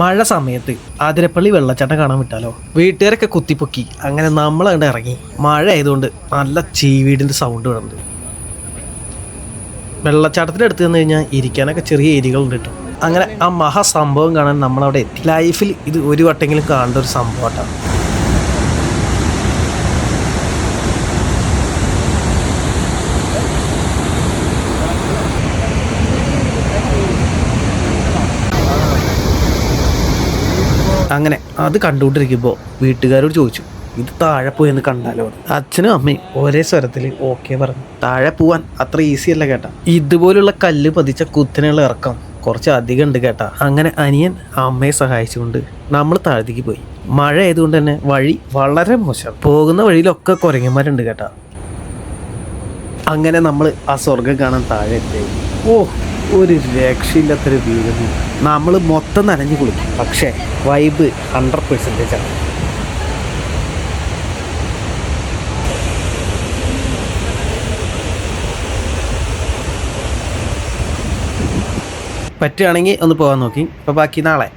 മഴ സമയത്ത് ആതിരപ്പള്ളി വെള്ളച്ചാട്ടം കാണാൻ വിട്ടാലോ? വീട്ടുകാരൊക്കെ കുത്തിപ്പൊക്കി അങ്ങനെ നമ്മളങ്ങോട്ട് ഇറങ്ങി. മഴ ആയതുകൊണ്ട് നല്ല ചീവീടിൻ്റെ സൗണ്ട് വരുന്നുണ്ട്. വെള്ളച്ചാട്ടത്തിൻ്റെ അടുത്ത് നിന്ന് കഴിഞ്ഞാൽ ഇരിക്കാനൊക്കെ ചെറിയ ഏരിയകളുണ്ട് കേട്ടോ. അങ്ങനെ ആ മഹാസംഭവം കാണാൻ നമ്മളവിടെ എത്തി. ലൈഫിൽ ഇത് ഒരു വട്ടെങ്കിലും കാണേണ്ട ഒരു സംഭവമാണ്. അങ്ങനെ അത് കണ്ടുകൊണ്ടിരിക്കുമ്പോൾ വീട്ടുകാരോട് ചോദിച്ചു, ഇത് താഴെ പോയെന്ന് കണ്ടാലോ? അച്ഛനും അമ്മയും ഒരേ സ്വരത്തിൽ ഓക്കെ പറഞ്ഞു. താഴെ പോവാൻ അത്ര ഈസി അല്ല കേട്ടാ. ഇതുപോലുള്ള കല്ല് പതിച്ച കുത്തനെയുള്ള ഇറക്കം കുറച്ച് അധികം ഉണ്ട് കേട്ടാ. അങ്ങനെ അനിയൻ അമ്മയെ സഹായിച്ചുകൊണ്ട് നമ്മൾ താഴത്തേക്ക് പോയി. മഴ ആയതുകൊണ്ട് തന്നെ വഴി വളരെ മോശം. പോകുന്ന വഴിയിലൊക്കെ കുരങ്ങന്മാരുണ്ട് കേട്ടാ. അങ്ങനെ നമ്മൾ ആ സ്വർഗം കാണാൻ താഴെ എത്തി. ഓ, ഒരു രക്ഷയില്ലാത്തൊരു വീട്. നമ്മൾ മൊത്തം നനഞ്ഞു കുളിക്കും, പക്ഷേ വൈബ് 100% ആണ്. പറ്റുകയാണെങ്കിൽ ഒന്ന് പോകാൻ നോക്കി. അപ്പോൾ ബാക്കി നാളെ.